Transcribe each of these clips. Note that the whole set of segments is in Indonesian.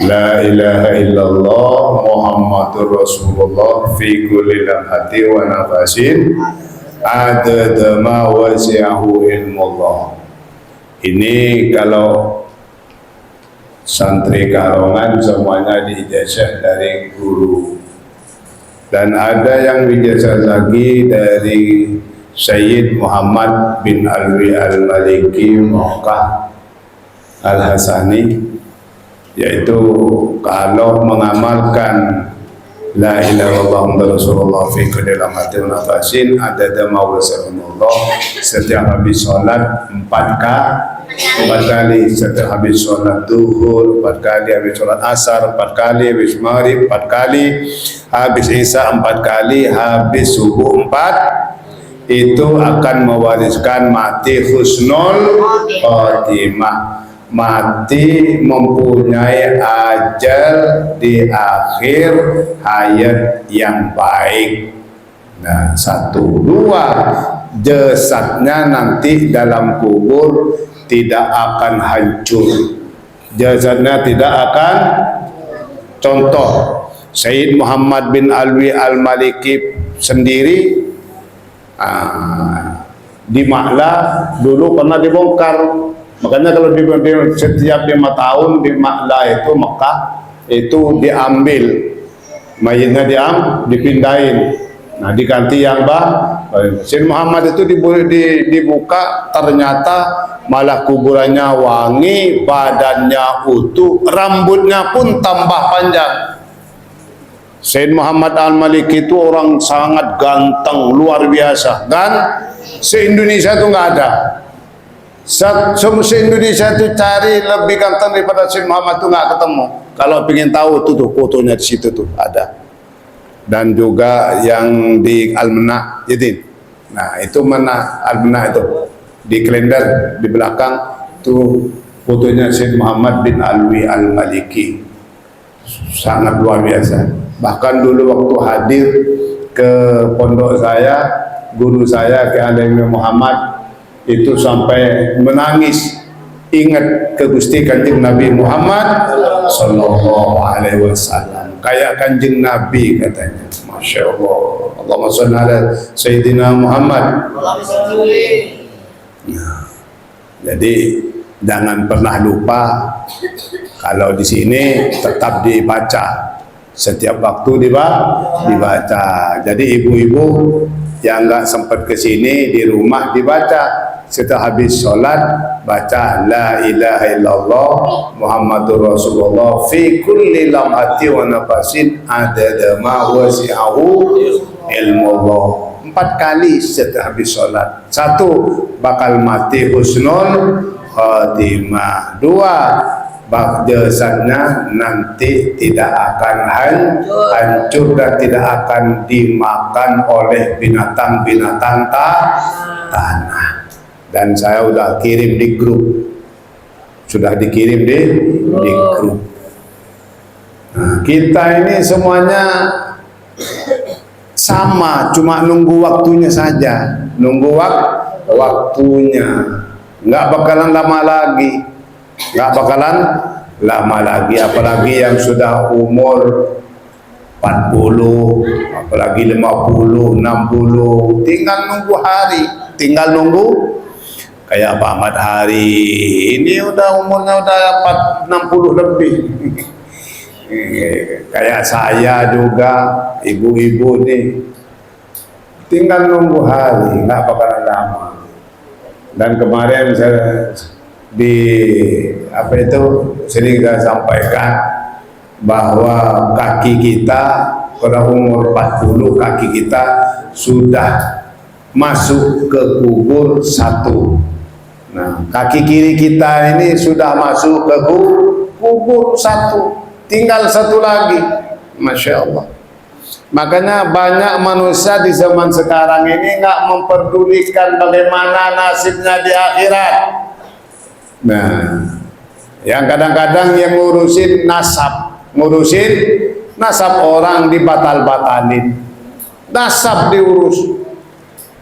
La ilaha illallah Muhammadur Rasulullah fi kulli lamhati wa nafasin adada ma wasi'ahu ilmullah. Ini kalau santri Karongan semuanya diijazah dari guru, dan ada yang diijazah lagi dari Sayyid Muhammad bin Alwi Al-Maliki Makkah Al-Hasani, yaitu kalau mengamalkan la ilaha illallah Muhammadur Rasulullah fi kulli lamhatin wa nafasin adada ma wasi'ahullah, setiap habis sholat 4 kali, setiap habis sholat duhur 4 kali, habis sholat asar 4 kali, habis maghrib 4 kali, habis isya 4 kali, habis subuh 4, itu akan mewariskan mati husnul khotimah, mati mempunyai ajal di akhir hayat yang baik. Nah, 1, 2, jasadnya nanti dalam kubur tidak akan hancur, jasadnya tidak akan. Contoh Sayyid Muhammad bin Alwi Al-Maliki sendiri di Ma'la dulu pernah dibongkar. Makanya kalau setiap 5 tahun di Ma'la itu Mekah itu diambil mayitnya, dipindahin, nah diganti yang Sayyid Muhammad itu dibuka, ternyata malah kuburannya wangi, badannya utuh, rambutnya pun tambah panjang. Sayyid Muhammad Al-Maliki itu orang sangat ganteng, luar biasa, dan se-Indonesia itu nggak ada. Se-Indonesia itu cari lebih ganteng daripada Sayyid Muhammad itu nggak ketemu. Kalau ingin tahu tuh fotonya di situ tuh ada. Dan juga yang di Al-Mena, jadi, nah itu mana Al-Mena itu di kalender di belakang tuh fotonya Sayyid Muhammad bin Alwi Al-Maliki, sangat luar biasa. Bahkan dulu waktu hadir ke pondok saya, guru saya Ki Alaimi Muhammad itu sampai menangis, ingat ke Gusti Kanjeng Nabi Muhammad sallallahu alaihi wasallam, kayak Kanjeng Nabi katanya. Masya Allah. Allahumma shalli ala Sayyidina Muhammad. Nah, jadi jangan pernah lupa, kalau di sini tetap dibaca setiap waktu, dibaca. Jadi ibu-ibu yang nggak sempat ke sini di rumah dibaca. Setelah habis sholat baca la ilaha illallah Muhammadur Rasulullah fi kulli lamhati wa nafasin adada ma wasi'ahu ilmullah. 4 kali setelah habis sholat. 1, bakal mati husnul khotimah. 2, jasadnya nanti tidak akan hancur dan tidak akan dimakan oleh binatang-binatang tanah. Dan saya udah kirim di grup, sudah dikirim di grup. Nah, kita ini semuanya sama, cuma nunggu waktunya saja, nunggu waktunya. Nggak bakalan lama lagi, apalagi yang sudah umur 40, apalagi 50, 60, tinggal nunggu hari, tinggal nunggu. Kayak Pak Ahmad Hari ini udah umurnya udah 60 lebih. Kayak saya juga, ibu-ibu nih tinggal nunggu hari, nggak bakalan lama. Dan kemarin saya sering saya sampaikan bahwa kaki kita pada umur 40, kaki kita sudah masuk ke kubur 1. Nah, kaki kiri kita ini sudah masuk ke kubur 1, tinggal 1 lagi. Masya Allah. Makanya banyak manusia di zaman sekarang ini nggak memperdulikan bagaimana nasibnya di akhirat. Nah, yang kadang-kadang yang ngurusin nasab orang dibatal-batalin, nasab diurus.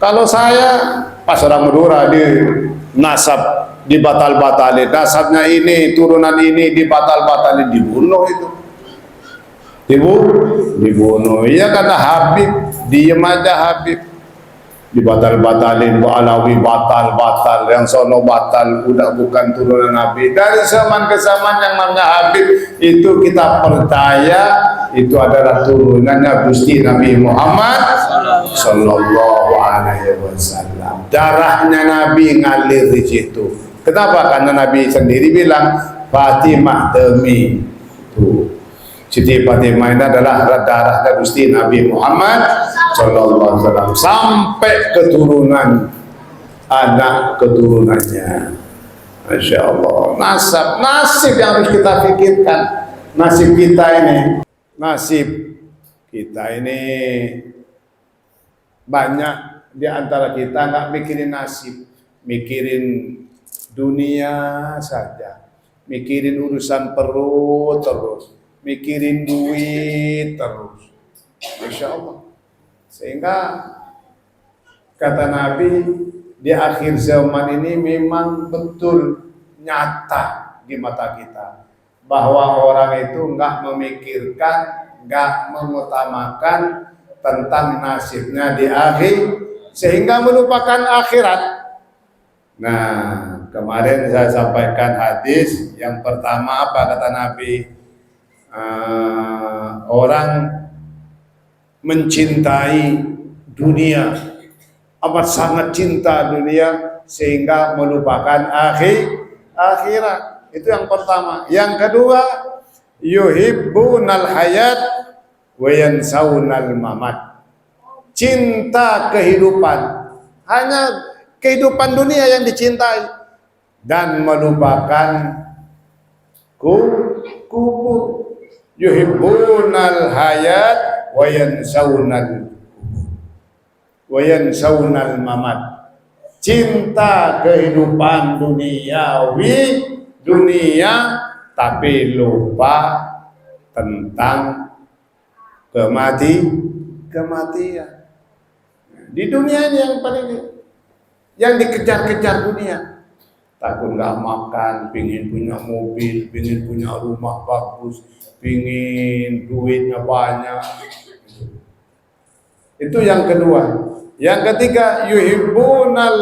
Kalau saya pas orang Madura di nasab dibatal-batalin, nasabnya ini, turunan ini dibatal-batalin, dibunuh itu. Dibunuh. Iya karena Habib, diem aja Habib. Dibatal-batalin, Bu Alawi batal, yang sono batal, udah bukan turunan Nabi. Dari zaman ke zaman yang namanya Habib itu kita percaya itu adalah turunannya Gusti Nabi Muhammad Sallallahu Alaihi Wasallam. Darahnya Nabi ngalir di situ. Kenapa? Karena Nabi sendiri bilang Fatimah demi tuh. Siti Fatimah ini adalah darah Gusti Nabi Muhammad Sallallahu Alaihi Wasallam sampai keturunan anak keturunannya. Masya Allah. Nasib yang harus kita pikirkan. Nasib kita ini banyak di antara kita nggak mikirin nasib, mikirin dunia saja, mikirin urusan perut terus, mikirin duit terus. Masya Allah. Sehingga kata Nabi di akhir zaman ini memang betul nyata di mata kita bahwa orang itu nggak memikirkan, nggak mengutamakan tentang nasibnya di akhir sehingga melupakan akhirat. Nah, kemarin saya sampaikan hadis yang pertama apa kata Nabi? Orang mencintai dunia, amat sangat cinta dunia sehingga melupakan akhirat. Itu yang pertama. Yang kedua, yuhibbunal hayat wa yansaunal mamat. Cinta kehidupan, hanya kehidupan dunia yang dicintai dan melupakan kubur. Yuhibbunal hayat wa yansaunal mamat. Cinta kehidupan dunia tapi lupa tentang kematian. Di dunia ini yang dikejar-kejar dunia. Takut nggak makan, pingin punya mobil, pingin punya rumah bagus, pingin duitnya banyak. Itu yang kedua. Yang ketiga, yuhibbunal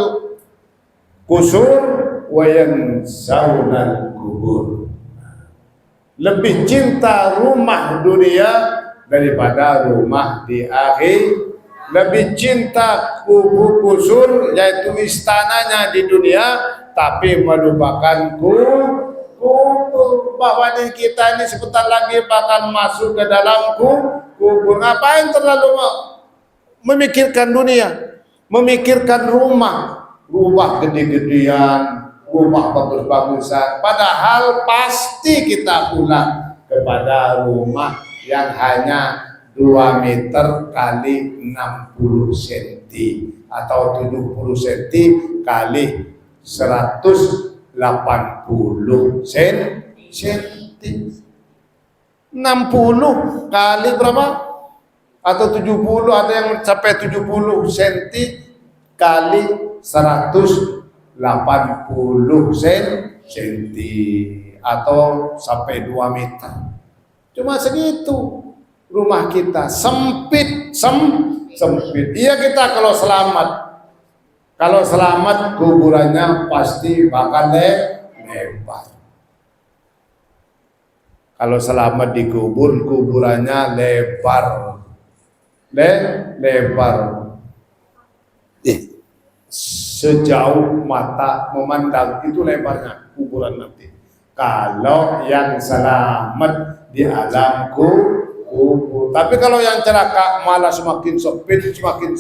qusur wa yansaunal kubur. Lebih cinta rumah dunia daripada rumah di akhir. Lebih cinta kusur yaitu istananya di dunia tapi melupakan kubur. Bahwa kita ini sebentar lagi bakal masuk ke dalam kubur. Ngapain terlalu memikirkan dunia, memikirkan rumah gede-gedean, rumah bagus-bagusan, padahal pasti kita pulang kepada rumah yang hanya 2 meter kali 60 cm atau 70 cm kali 180 cm. 60 kali berapa? Atau 70, ada yang sampai 70 cm kali 180 cm atau sampai 2 meter. Cuma segitu rumah kita, sempit. Iya, kita kalau selamat kuburannya pasti bakal lebar. Kalau selamat dikubur, kuburannya lebar. Sejauh mata memandang itu lebarnya kuburan nanti. Kalau yang selamat di alam kubur. Tapi kalau yang celaka malah semakin sempit, semakin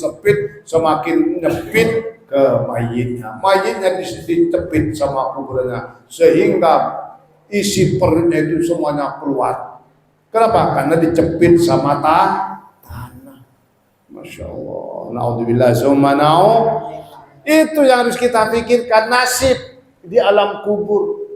nyempit ke mayitnya. Mayitnya dicepit sama kuburannya sehingga isi perutnya itu semuanya keluar. Kenapa? Karena dicepit sama tanah. Masya Allah. Naudzubillah summa itu yang harus kita pikirkan, nasib di alam kubur.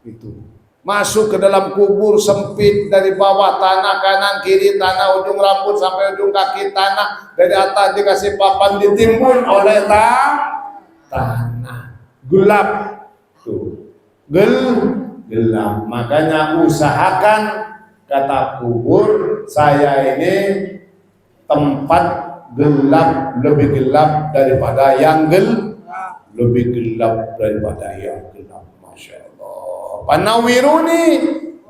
Itu masuk ke dalam kubur sempit, dari bawah tanah, kanan kiri tanah, ujung rambut sampai ujung kaki tanah, dari atas dikasih papan, ditimbun oleh tanah. gelap. Tuh. Gelap. Makanya usahakan, kata kubur saya ini tempat gelap, lebih gelap daripada yang lebih gelap daripada yang gelap. Masya Allah. Panawiruni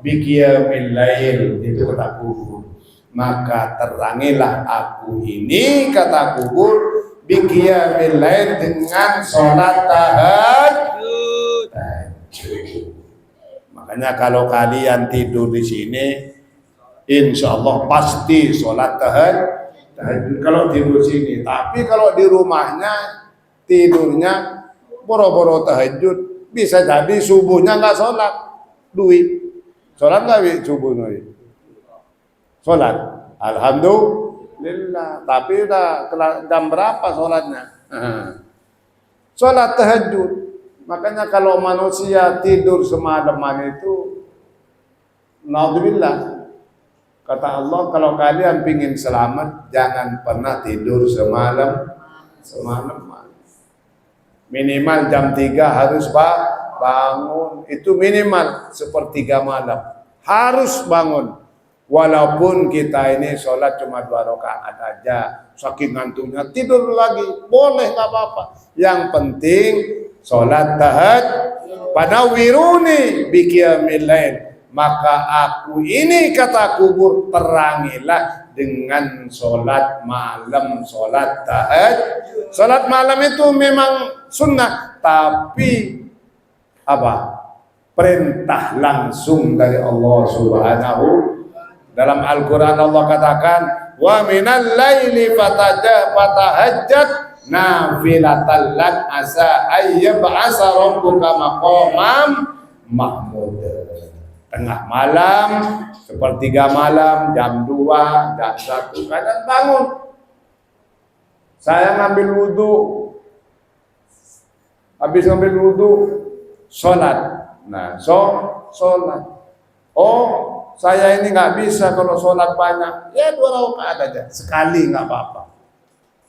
biqiyamil lail, itu kata kubur. Maka terangilah aku ini, kata kubur, biqiyamil lail, dengan sholat tahajud. Makanya kalau kalian tidur di sini, insya Allah pasti sholat tahajud kalau tidur sini. Tapi kalau di rumahnya tidurnya boro-boro tahajud, bisa jadi subuhnya nggak sholat. Duit sholat nggak subuh nih? Sholat, alhamdulillah. Tapi udah jam berapa sholatnya? Sholat tahajud. Makanya kalau manusia tidur semalaman itu, naudzubillah, kata Allah, kalau kalian pingin selamat, jangan pernah tidur semalaman. Minimal jam 3 harus bangun. Itu minimal sepertiga malam. Harus bangun. Walaupun kita ini sholat cuma 2 rakaat aja, saking ngantuknya tidur lagi, boleh, nggak apa-apa. Yang penting sholat tahajud. Panawiruni biqiyamil lail, maka aku ini, kata kubur, terangilah dengan sholat malam, sholat tahajud. Sholat malam itu memang sunnah, tapi apa? Perintah langsung dari Allah Subhanahu. Dalam Al-Quran Allah katakan, wa minal laili fatahajjat nafilatan lak asa ayyab'asa rabbuka maqamam mahmud. Tengah malam, sepertiga malam, jam 2, jam 1, kalian bangun. Saya ngambil wudhu, habis ngambil wudhu, sholat. Nah, sholat. Oh, saya ini nggak bisa kalau sholat banyak, ya 2 rakaat aja, sekali nggak apa-apa.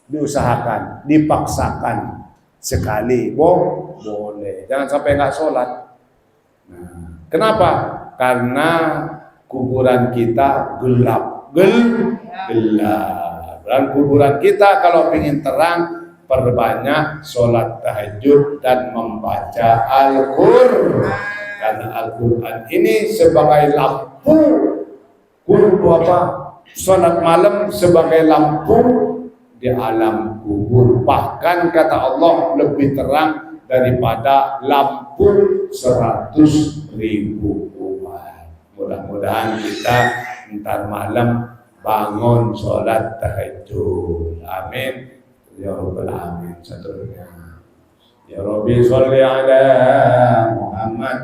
Diusahakan, dipaksakan sekali, boleh. Jangan sampai nggak sholat. Nah, kenapa? Karena kuburan kita gelap. Dan kuburan kita kalau ingin terang, perbanyak sholat tahajud dan membaca Al-Quran. Karena Al-Quran ini sebagai lampu, sholat malam sebagai lampu di alam kubur. Bahkan kata Allah lebih terang daripada lampu 100.000 umat. Mudah-mudahan kita ntar malam bangun sholat tahajud. Amin ya rabbal alamin. Ya Rabbi sholli ala Muhammad.